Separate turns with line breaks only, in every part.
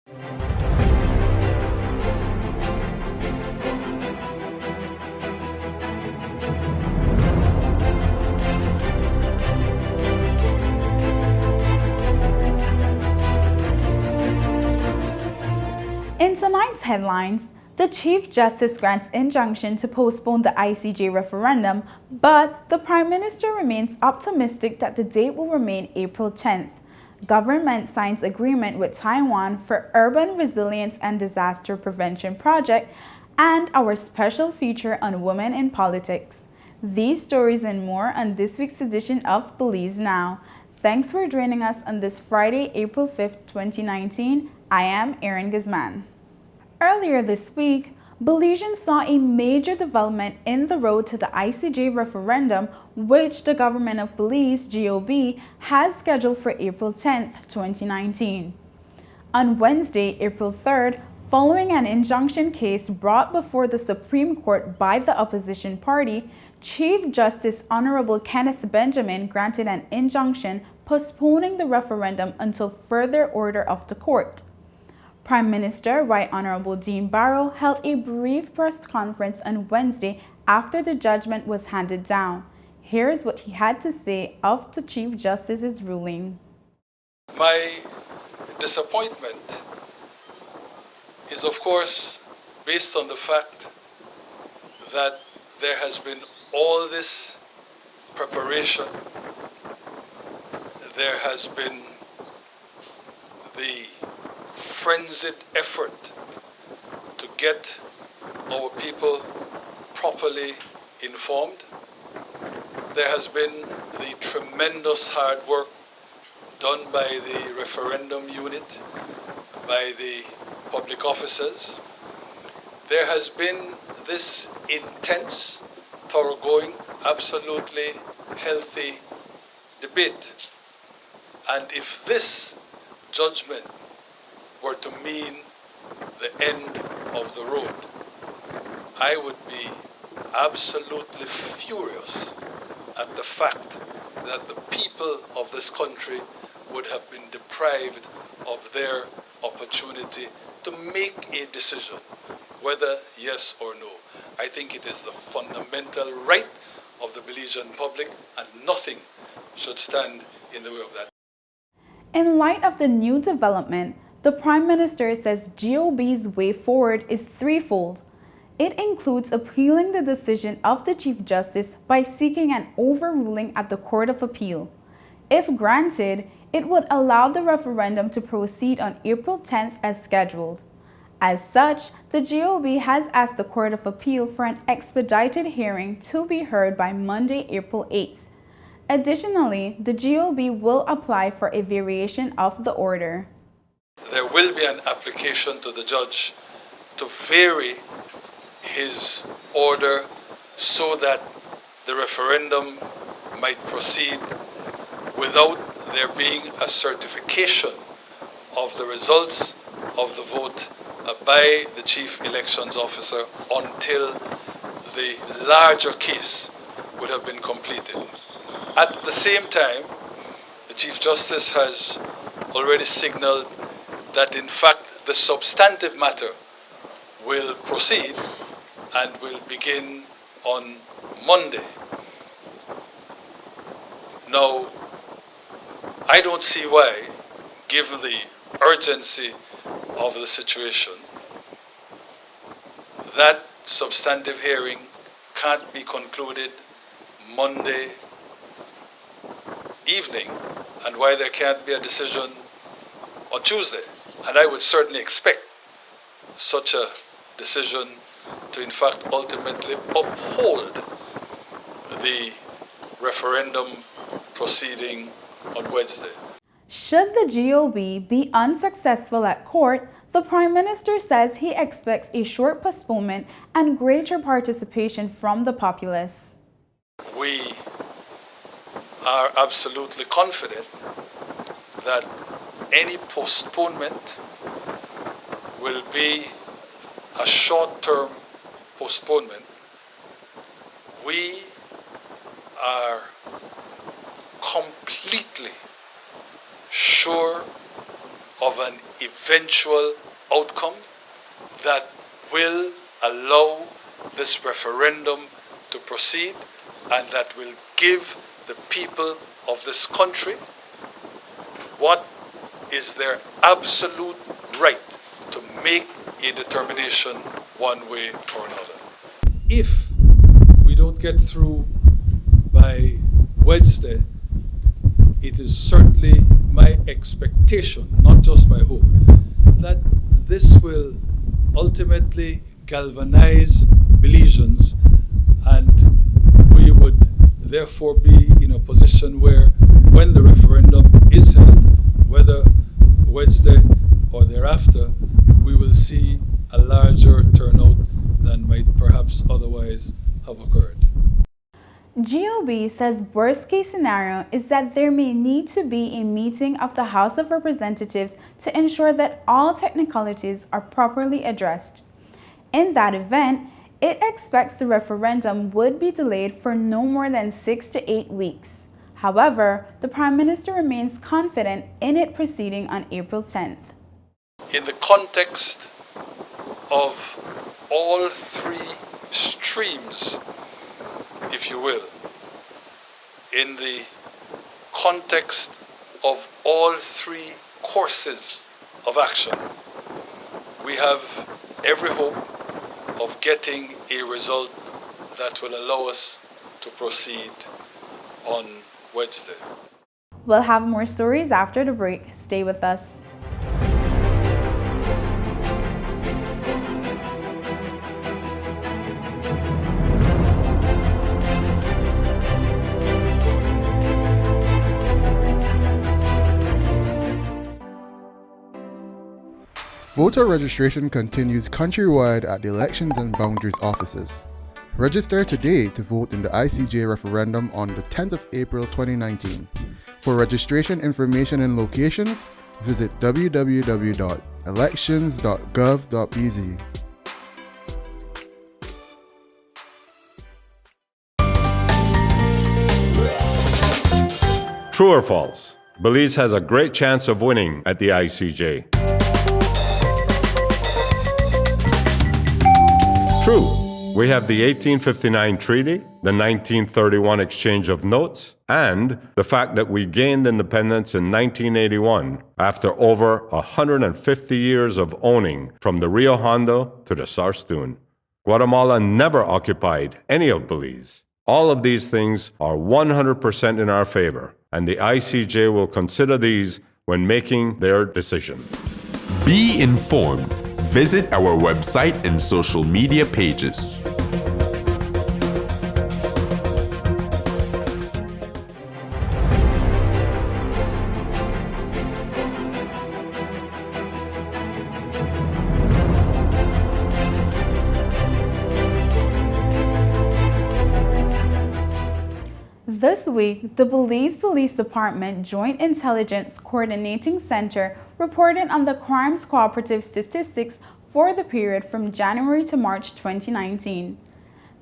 In tonight's headlines, the Chief Justice grants injunction to postpone the ICJ referendum, but the Prime Minister remains optimistic that the date will remain April 10th. Government signs agreement with Taiwan for urban resilience and disaster prevention project, and our special feature on women in politics. These stories and more on this week's edition of Belize Now. Thanks for joining us on this Friday, April 5th, 2019. I am Erin Guzman. Earlier this week, Belizeans saw a major development in the road to the ICJ referendum, which the government of Belize, GOB, has scheduled for April 10th, 2019. On Wednesday, April 3rd, following an injunction case brought before the Supreme Court by the opposition party, Chief Justice Honorable Kenneth Benjamin granted an injunction postponing the referendum until further order of the court. Prime Minister Right Honorable Dean Barrow held a brief press conference on Wednesday after the judgment was handed down. Here's what he had to say of the Chief Justice's ruling.
My disappointment is, of course, based on the fact that there has been all this preparation. There has been the frenzied effort to get our people properly informed. There has been the tremendous hard work done by the referendum unit, by the public officers. There has been this intense, thoroughgoing, absolutely healthy debate. And if this judgment were to mean the end of the road, I would be absolutely furious at the fact that the people of this country would have been deprived of their opportunity to make a decision, whether yes or no. I think it is the fundamental right of the Belizean public, and nothing should stand in the way of that.
In light of the new development, the Prime Minister says GOB's way forward is threefold. It includes appealing the decision of the Chief Justice by seeking an overruling at the Court of Appeal. If granted, it would allow the referendum to proceed on April 10th as scheduled. As such, the GOB has asked the Court of Appeal for an expedited hearing to be heard by Monday, April 8th. Additionally, the GOB will apply for a variation of the order.
There will be an application to the judge to vary his order so that the referendum might proceed without there being a certification of the results of the vote by the Chief Elections Officer until the larger case would have been completed. At the same time, the Chief Justice has already signaled that in fact the substantive matter will proceed and will begin on Monday. Now, I don't see why, given the urgency of the situation, that substantive hearing can't be concluded Monday evening, and why there can't be a decision on Tuesday. And I would certainly expect such a decision to in fact ultimately uphold the referendum proceeding on Wednesday.
Should the GOB be unsuccessful at court, the Prime Minister says he expects a short postponement and greater participation from the populace.
We are absolutely confident that any postponement will be a short-term postponement. We are completely sure of an eventual outcome that will allow this referendum to proceed and that will give the people of this country what is their absolute right to make a determination one way or another. If we don't get through by Wednesday, it is certainly my expectation, not just my hope, that this will ultimately galvanize Belizeans, and we would therefore be in a position where, when the referendum is held, whether Wednesday or thereafter, we will see a larger turnout than might perhaps otherwise have occurred.
GOB says worst case scenario is that there may need to be a meeting of the House of Representatives to ensure that all technicalities are properly addressed. In that event, it expects the referendum would be delayed for no more than 6 to 8 weeks. However, the Prime Minister remains confident in it proceeding on April 10th.
In the context of all three streams, if you will, in the context of all three courses of action, we have every hope of getting a result that will allow us to proceed on Wednesday.
We'll have more stories after the break. Stay with us.
Voter registration continues countrywide at the Elections and Boundaries offices. Register today to vote in the ICJ referendum on the 10th of April 2019. For registration information and locations, visit www.elections.gov.bz.
True or false? Belize has a great chance of winning at the ICJ. True. We have the 1859 Treaty, the 1931 Exchange of Notes, and the fact that we gained independence in 1981 after over 150 years of owning from the Rio Hondo to the Sarstoon. Guatemala never occupied any of Belize. All of these things are 100% in our favor, and the ICJ will consider these when making their decision.
Be informed. Visit our website and social media pages.
This week, the Belize Police Department Joint Intelligence Coordinating Center reported on the Crimes Cooperative statistics for the period from January to March 2019.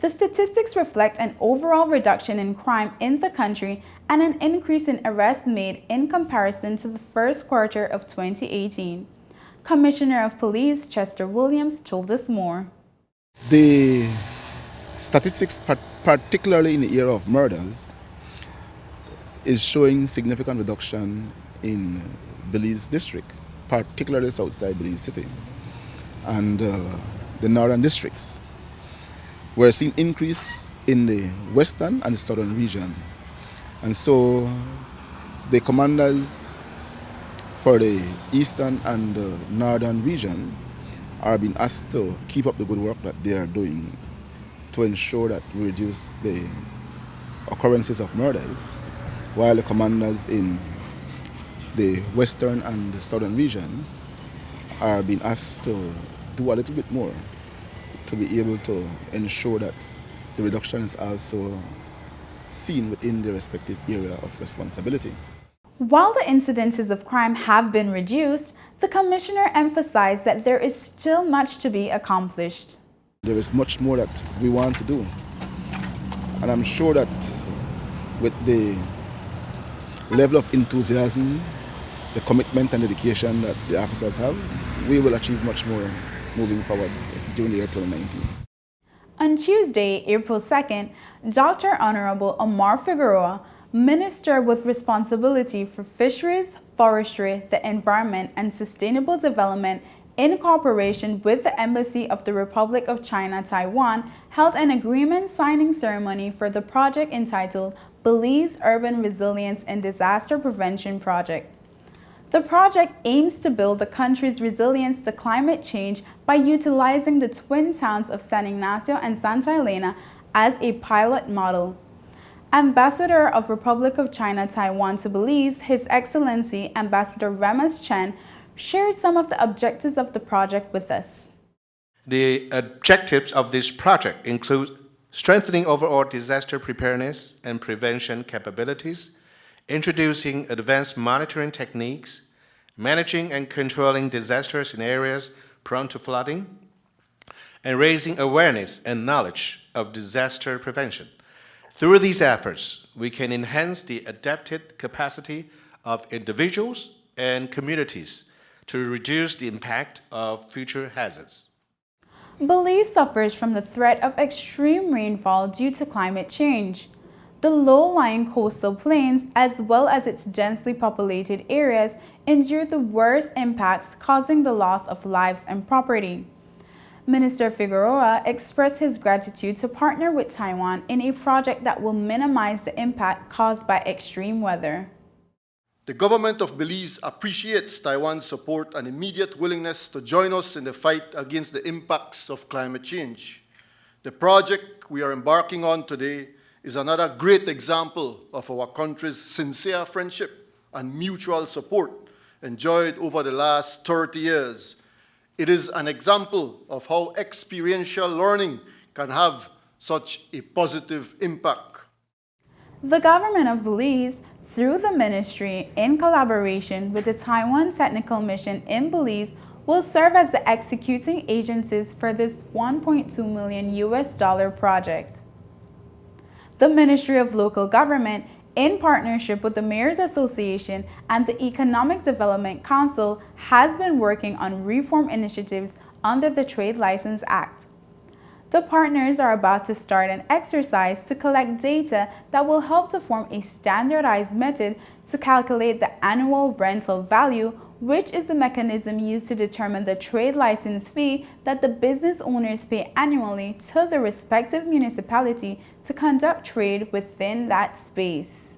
The statistics reflect an overall reduction in crime in the country and an increase in arrests made in comparison to the first quarter of 2018. Commissioner of Police Chester Williams told us more.
The statistics, particularly in the area of murders, is showing significant reduction in Belize district, particularly outside Belize City and the northern districts. We're seeing increase in the western and the southern region. And so the commanders for the eastern and the northern region are being asked to keep up the good work that they are doing to ensure that we reduce the occurrences of murders, while the commanders in the western and the southern region are being asked to do a little bit more to be able to ensure that the reduction is also seen within their respective area of responsibility.
While the incidences of crime have been reduced, the Commissioner emphasized that there is still much to be accomplished.
There is much more that we want to do. And I'm sure that with the level of enthusiasm the commitment and dedication that the officers have, we will achieve much more moving forward during the year 2019.
On Tuesday, April 2nd, Dr. Honorable Omar Figueroa, Minister with responsibility for fisheries, forestry, the environment, and sustainable development, in cooperation with the Embassy of the Republic of China, Taiwan, held an agreement signing ceremony for the project entitled Belize Urban Resilience and Disaster Prevention Project. The project aims to build the country's resilience to climate change by utilizing the twin towns of San Ignacio and Santa Elena as a pilot model. Ambassador of Republic of China, Taiwan to Belize, His Excellency Ambassador Remus Chen, shared some of the objectives of the project with us.
The objectives of this project include strengthening overall disaster preparedness and prevention capabilities, introducing advanced monitoring techniques, managing and controlling disasters in areas prone to flooding, and raising awareness and knowledge of disaster prevention. Through these efforts, we can enhance the adapted capacity of individuals and communities to reduce the impact of future hazards.
Belize suffers from the threat of extreme rainfall due to climate change. The low-lying coastal plains, as well as its densely populated areas, endure the worst impacts, causing the loss of lives and property. Minister Figueroa expressed his gratitude to partner with Taiwan in a project that will minimize the impact caused by extreme weather.
The government of Belize appreciates Taiwan's support and immediate willingness to join us in the fight against the impacts of climate change. The project we are embarking on today is another great example of our country's sincere friendship and mutual support enjoyed over the last 30 years. It is an example of how experiential learning can have such a positive impact.
The government of Belize, through the ministry, in collaboration with the Taiwan Technical Mission in Belize, will serve as the executing agencies for this $1.2 million project. The Ministry of Local Government, in partnership with the Mayors Association and the Economic Development Council, has been working on reform initiatives under the Trade License Act. The partners are about to start an exercise to collect data that will help to form a standardized method to calculate the annual rental value, which is the mechanism used to determine the trade license fee that the business owners pay annually to the respective municipality to conduct trade within that space.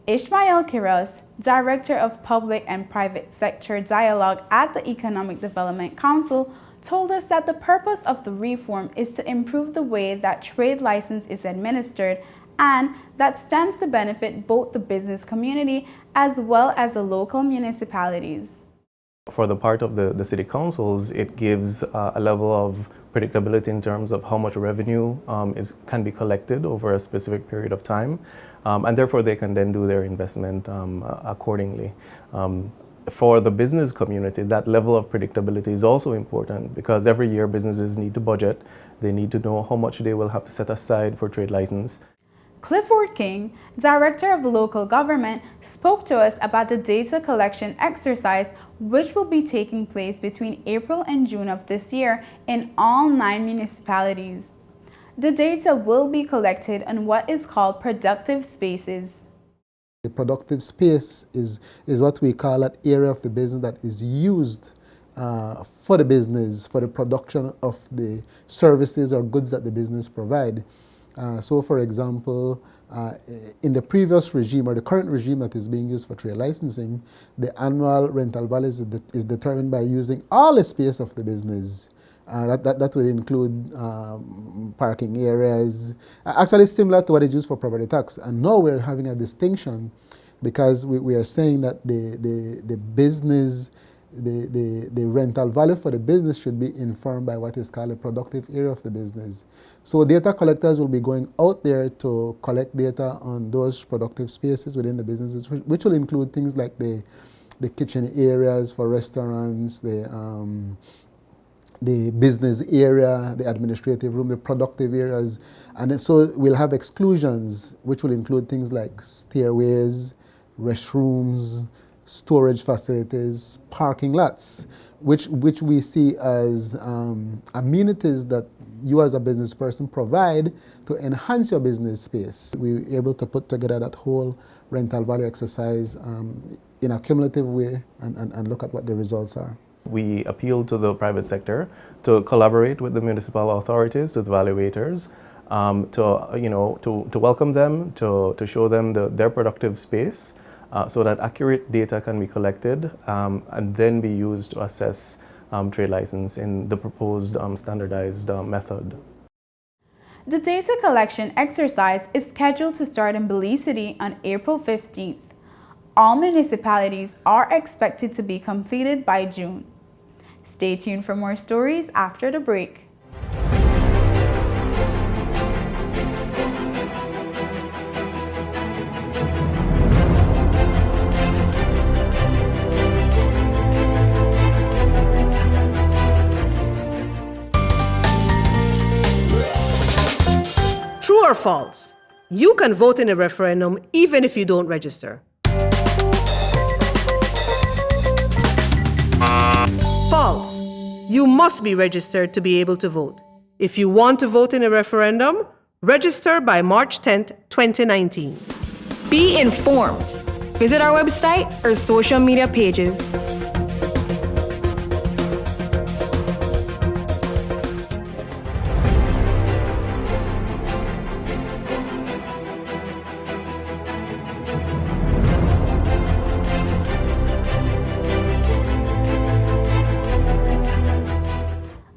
Ishmael Quiroz, Director of Public and Private Sector Dialogue at the Economic Development Council, told us that the purpose of the reform is to improve the way that trade license is administered, and that stands to benefit both the business community as well as the local municipalities.
For the part of the city councils, it gives a level of predictability in terms of how much revenue can be collected over a specific period of time, and therefore they can then do their investment accordingly. For the business community, that level of predictability is also important because every year businesses need to budget. They need to know how much they will have to set aside for trade license.
Clifford King, Director of Local Government, spoke to us about the data collection exercise, which will be taking place between April and June of this year in all 9 municipalities. The data will be collected on what is called productive spaces.
The productive space is what we call that area of the business that is used for the business, for the production of the services or goods that the business provide. So for example, in the previous regime or the current regime that is being used for trade licensing, the annual rental value is determined by using all the space of the business. That will include parking areas, actually similar to what is used for property tax. And now we're having a distinction because we are saying that the business, the rental value for the business should be informed by what is called a productive area of the business. So data collectors will be going out there to collect data on those productive spaces within the businesses, which will include things like the kitchen areas for restaurants, the business area, the administrative room, the productive areas. And so we'll have exclusions, which will include things like stairways, restrooms, storage facilities, parking lots, which we see as amenities that you as a business person provide to enhance your business space. We were able to put together that whole rental value exercise in a cumulative way and look at what the results are.
We appeal to the private sector to collaborate with the municipal authorities, with evaluators, to welcome them, to show them their productive space, so that accurate data can be collected and then be used to assess trade license in the proposed standardized method.
The data collection exercise is scheduled to start in Belize City on April 15th. All municipalities are expected to be completed by June. Stay tuned for more stories after the break.
True or false? You can vote in a referendum even if you don't register. False. You must be registered to be able to vote. If you want to vote in a referendum, register by March 10th, 2019.
Be informed. Visit our website or social media pages.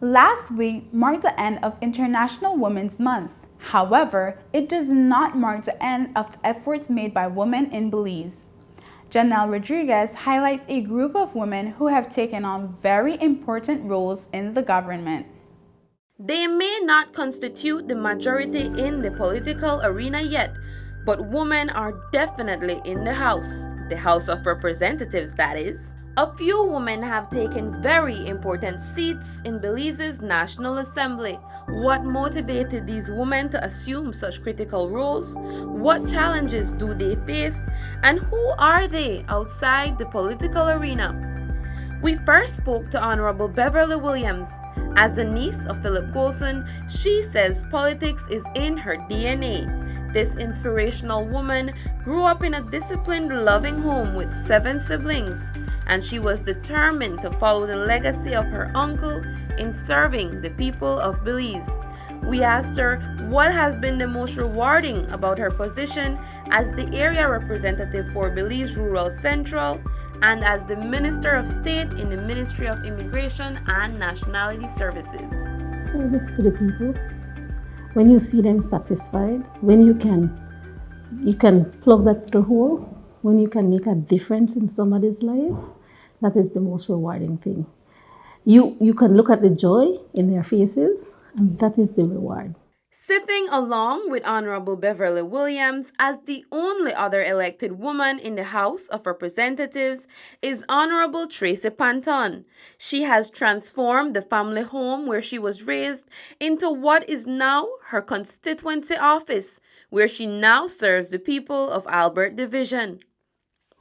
Last week marked the end of International Women's Month. However, it does not mark the end of the efforts made by women in Belize. Janelle Rodriguez highlights a group of women who have taken on very important roles in the government.
They may not constitute the majority in the political arena yet, but women are definitely in the House of Representatives, that is. A few women have taken very important seats in Belize's National Assembly. What motivated these women to assume such critical roles? What challenges do they face? And who are they outside the political arena? We first spoke to Honorable Beverly Williams. As the niece of Philip Golson, she says politics is in her DNA. This inspirational woman grew up in a disciplined, loving home with 7 siblings, and she was determined to follow the legacy of her uncle in serving the people of Belize. We asked her what has been the most rewarding about her position as the area representative for Belize Rural Central and as the Minister of State in the Ministry of Immigration and Nationality Services.
Service to the people. When you see them satisfied, when you can plug that to hole, when you can make a difference in somebody's life, that is the most rewarding thing. You can look at the joy in their faces, and that is the reward.
Sitting along with Honorable Beverly Williams as the only other elected woman in the House of Representatives is Honorable Tracy Panton. She has transformed the family home where she was raised into what is now her constituency office, where she now serves the people of Albert Division.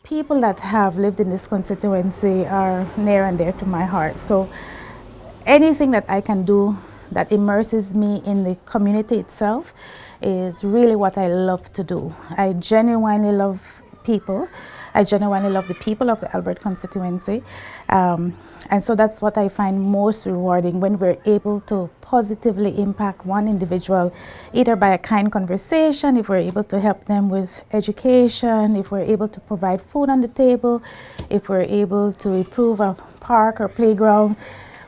People that have lived in this constituency are near and dear to my heart. So anything that I can do that immerses me in the community itself is really what I love to do. I genuinely love people. I genuinely love the people of the Albert constituency. And so that's what I find most rewarding, when we're able to positively impact one individual, either by a kind conversation, if we're able to help them with education, if we're able to provide food on the table, if we're able to improve a park or playground.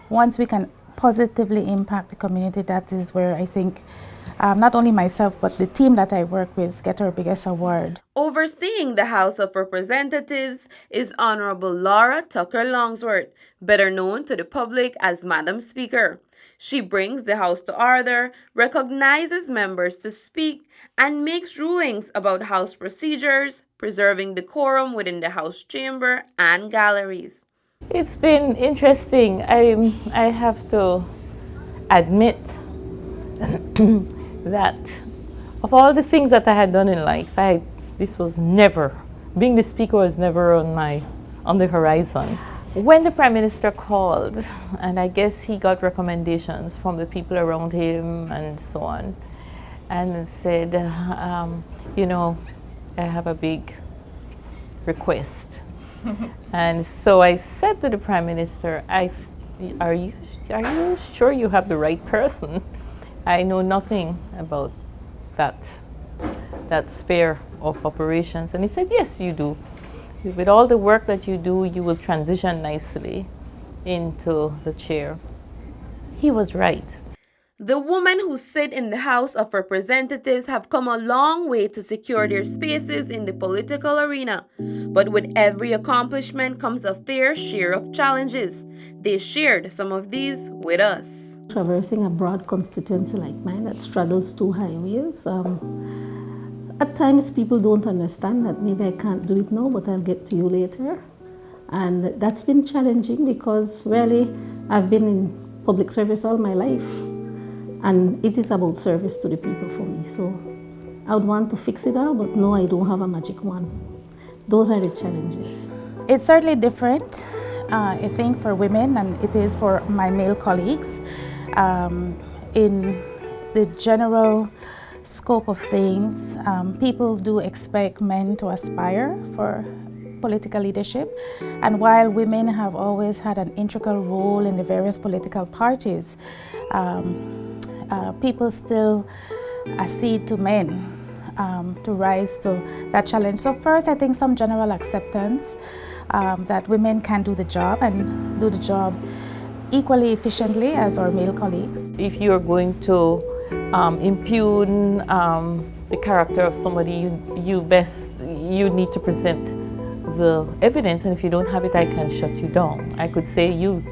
Once we can positively impact the community, that is where I think not only myself but the team that I work with get our biggest award.
Overseeing the House of Representatives is Honorable Laura Tucker Longsworth, better known to the public as Madam Speaker. She brings the House to order, recognizes members to speak, and makes rulings about House procedures, preserving decorum within the House chamber and galleries.
It's been interesting. I have to admit that of all the things that I had done in life, being the speaker was never on my on the horizon. When the Prime Minister called, and I guess he got recommendations from the people around him and so on, and said, you know, I have a big request. And so I said to the Prime Minister, are you sure you have the right person? I know nothing about that sphere of operations. And he said, yes, you do. With all the work that you do, you will transition nicely into the chair. He was right.
The women who sit in the House of Representatives have come a long way to secure their spaces in the political arena. But with every accomplishment comes a fair share of challenges. They shared some of these with us.
Traversing a broad constituency like mine that straddles two highways, at times people don't understand that maybe I can't do it now, but I'll get to you later. And that's been challenging because really I've been in public service all my life. And it is about service to the people for me. So I would want to fix it all, but no, I don't have a magic wand. Those are the challenges.
It's certainly different, I think, for women, and it is for my male colleagues. In the general scope of things, people do expect men to aspire for political leadership. And while women have always had an integral role in the various political parties, people still accede to men to rise to that challenge. So first, I think some general acceptance that women can do the job and do the job equally efficiently as our male colleagues.
If you're going to impugn the character of somebody, you need to present the evidence, and if you don't have it, I can shut you down. I could say, you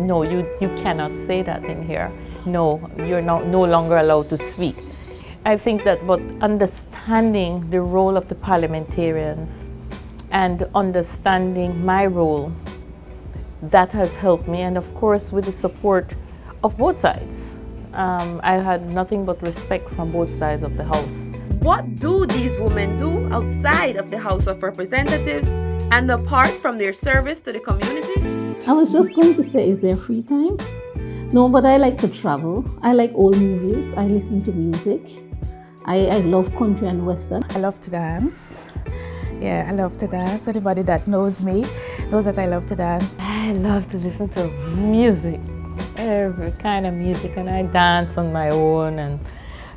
cannot say that in here. No, you're no longer allowed to speak. I think that, but understanding the role of the parliamentarians and understanding my role, that has helped me, and of course with the support of both sides. I had nothing but respect from both sides of the House.
What do these women do outside of the House of Representatives and apart from their service to the community?
I was just going to say, is there free time? No, but I like to travel. I like old movies. I listen to music. I love country and western.
I love to dance. Yeah, I love to dance. Anybody that knows me knows that I love to dance.
I love to listen to music, every kind of music, and I dance on my own, and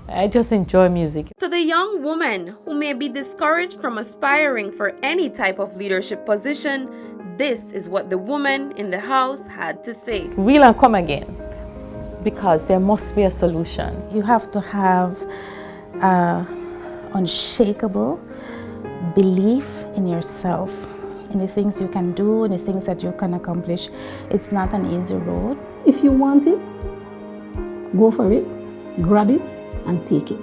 I just enjoy music.
To the young woman who may be discouraged from aspiring for any type of leadership position, this is what the woman in the House had to say.
We'll come again, because there must be a solution.
You have to have unshakable belief in yourself, in the things you can do, in the things that you can accomplish. It's not an easy road.
If you want it, go for it, grab it, and take it.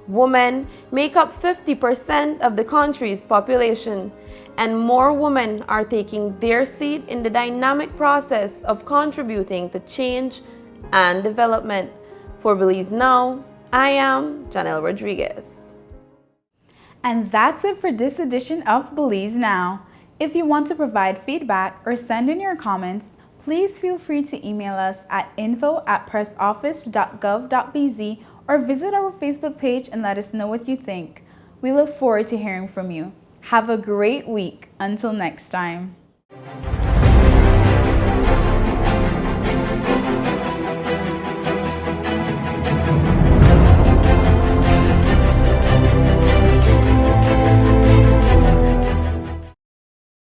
Women make up 50% of the country's population, and more women are taking their seat in the dynamic process of contributing to change and development. For Belize Now, I am Janelle Rodriguez.
And that's it for this edition of Belize Now. If you want to provide feedback or send in your comments, please feel free to email us at info@pressoffice.gov.bz or visit our Facebook page and let us know what you think. We look forward to hearing from you. Have a great week. Until next time.